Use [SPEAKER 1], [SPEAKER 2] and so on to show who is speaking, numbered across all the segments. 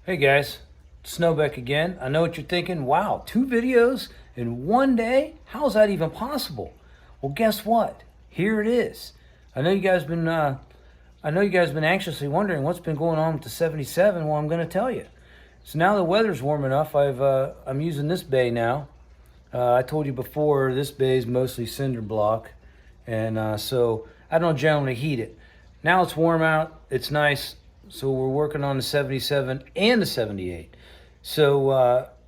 [SPEAKER 1] Hey guys, Snowbeck again. I know what you're thinking. Wow, 2 videos in one day? How's that even possible? Well, guess what? Here it is. I know you guys been anxiously wondering what's been going on with the 77. Well, I'm going to tell you. So now the weather's warm enough. I'm using this bay now. I told you before this bay is mostly cinder block, and so I don't generally heat it. Now it's warm out. It's nice. So we're working on the 77 and the 78. So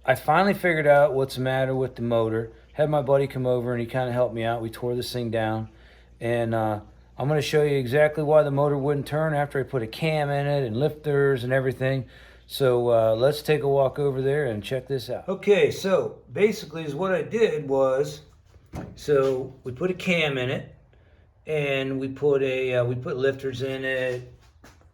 [SPEAKER 1] I finally figured out what's the matter with the motor. Had my buddy come over and he kind of helped me out. We tore this thing down, and I'm going to show you exactly why the motor wouldn't turn after I put a cam in it and lifters and everything. So let's take a walk over there and check this out. Okay, so basically is what I did was, so we put a cam in it, and we put lifters in it,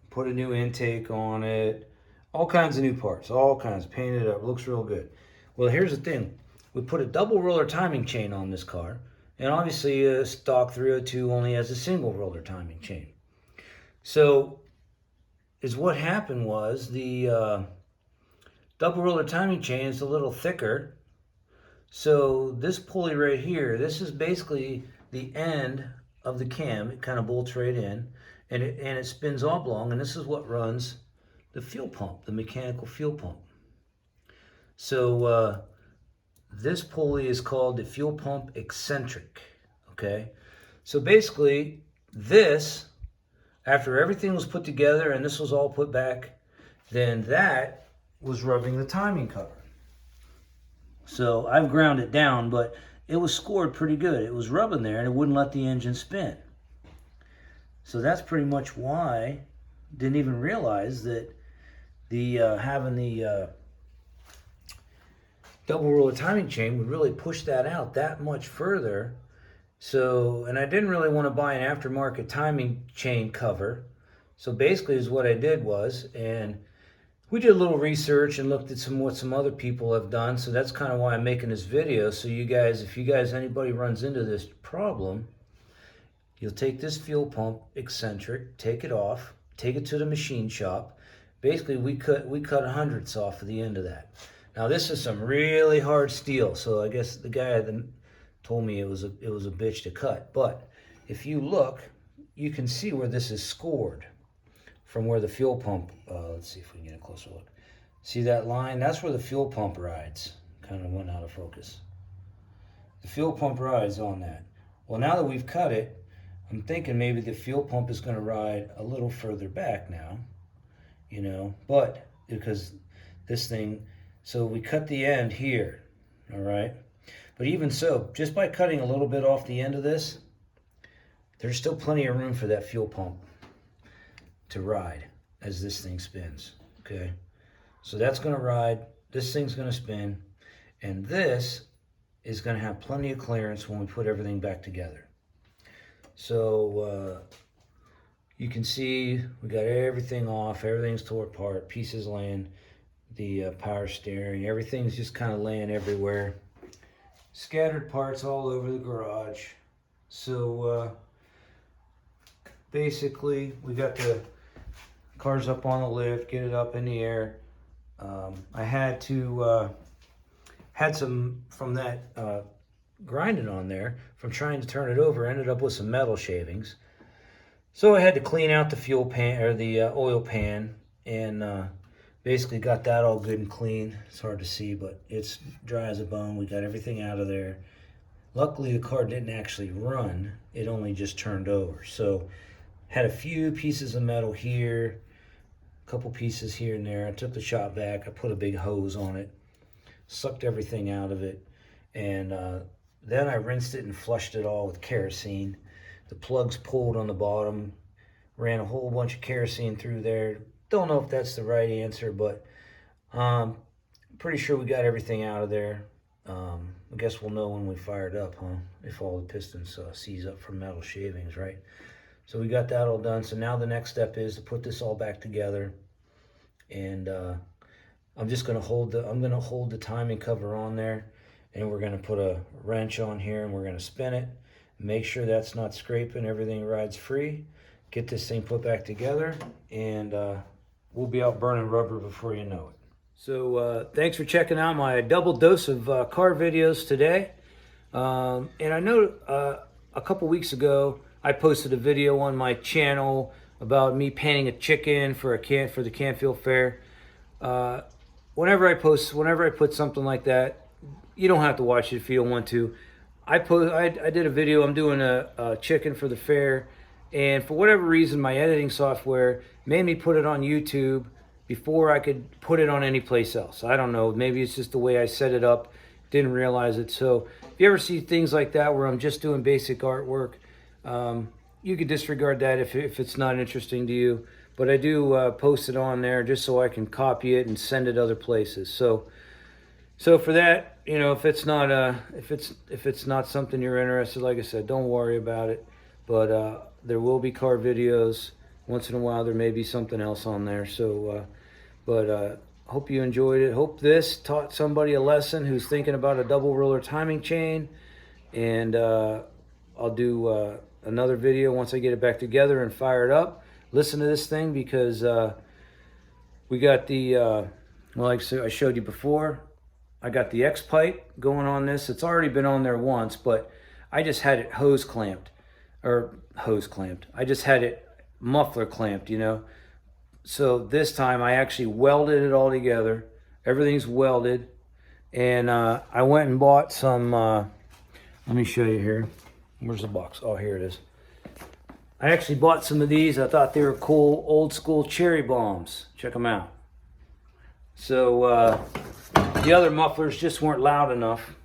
[SPEAKER 1] put a new intake on it, all kinds of new parts, all kinds, painted it up, looks real good. Well, here's the thing. We put a double roller timing chain on this car, and obviously a stock 302 only has a single roller timing chain. So what happened was the double roller timing chain is a little thicker. So this pulley right here, this is basically the end of the cam. It kind of bolts right in, and it spins oblong, and this is what runs the fuel pump, the mechanical fuel pump. So this pulley is called the fuel pump eccentric. Okay, so basically this, after everything was put together and this was all put back, then that was rubbing the timing cover. So I've ground it down, but it was scored pretty good. It was rubbing there and it wouldn't let the engine spin. So that's pretty much why I didn't even realize that the having the double roller timing chain would really push that out that much further. So, and I didn't really want to buy an aftermarket timing chain cover. So basically is what I did was, and we did a little research and looked at what some other people have done. So that's kind of why I'm making this video. So you guys, if anybody runs into this problem, you'll take this fuel pump eccentric, take it off, take it to the machine shop. Basically, we cut 100ths off of the end of that. Now this is some really hard steel, so I guess the guy told me it was a bitch to cut. But if you look, you can see where this is scored from where the fuel pump. Let's see if we can get a closer look. See that line? That's where the fuel pump rides. Kind of went out of focus. The fuel pump rides on that. Well, now that we've cut it, I'm thinking maybe the fuel pump is going to ride a little further back now, you know, but because this thing, so we cut the end here, all right? But even so, just by cutting a little bit off the end of this, there's still plenty of room for that fuel pump to ride as this thing spins, okay? So that's going to ride, this thing's going to spin, and this is going to have plenty of clearance when we put everything back together. So you can see we got everything off, everything's tore apart, pieces laying, the power steering, everything's just kind of laying everywhere. Scattered parts all over the garage. So basically we got the cars up on the lift, get it up in the air. I had to had some from that grinding on there from trying to turn it over, ended up with some metal shavings. So I had to clean out the fuel pan, or the oil pan, and basically got that all good and clean. It's hard to see, but it's dry as a bone. We got everything out of there. Luckily the car didn't actually run, it only just turned over. So had a few pieces of metal here, a couple pieces here and there. I took the shop vac, I put a big hose on it, sucked everything out of it, and then I rinsed it and flushed it all with kerosene. The plugs pulled on the bottom, ran a whole bunch of kerosene through there. Don't know if that's the right answer, but pretty sure we got everything out of there. I guess we'll know when we fire it up, huh? If all the pistons seize up from metal shavings, right? So we got that all done. So now the next step is to put this all back together, and I'm just gonna hold the timing cover on there, and we're gonna put a wrench on here, and we're gonna spin it, make sure that's not scraping, everything rides free, get this thing put back together, and we'll be out burning rubber before you know it. So thanks for checking out my double dose of car videos today. And I know a couple weeks ago I posted a video on my channel about me painting a chicken for the Canfield Fair. Whenever I put something like that, you don't have to watch it if you don't want to. I did a video. I'm doing a chicken for the fair, and for whatever reason, my editing software made me put it on YouTube before I could put it on any place else. I don't know. Maybe it's just the way I set it up. Didn't realize it. So if you ever see things like that where I'm just doing basic artwork, you could disregard that if it's not interesting to you. But I do post it on there just so I can copy it and send it other places. So for that, you know, if it's not something you're interested, like I said, don't worry about it. But there will be car videos. Once in a while, there may be something else on there. So, hope you enjoyed it. Hope this taught somebody a lesson who's thinking about a double roller timing chain. And I'll do another video once I get it back together and fire it up. Listen to this thing because we got the, well, like I showed you before, I got the X pipe going on this. It's already been on there once, but I just had it hose clamped. I just had it muffler clamped, you know. So this time I actually welded it all together. Everything's welded. And I went and bought some, let me show you here. Where's the box? Oh, here it is. I actually bought some of these. I thought they were cool, old school cherry bombs. Check them out. So the other mufflers just weren't loud enough.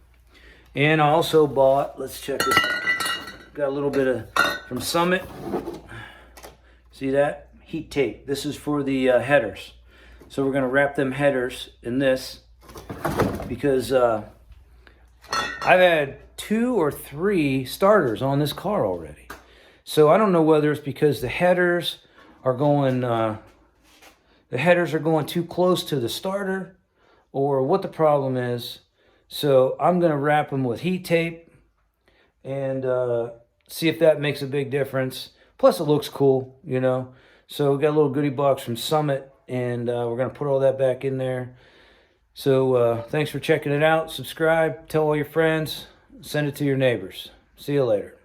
[SPEAKER 1] And I also bought, let's check this out. Got a little bit of, from Summit. See that? Heat tape. This is for the headers. So we're going to wrap them headers in this because I've had 2 or 3 starters on this car already. So I don't know whether it's because the headers are going too close to the starter or what the problem is. So I'm going to wrap them with heat tape and see if that makes a big difference. Plus it looks cool, you know. So we got a little goodie box from Summit, and we're going to put all that back in there. So thanks for checking it out. Subscribe, tell all your friends, send it to your neighbors. See you later.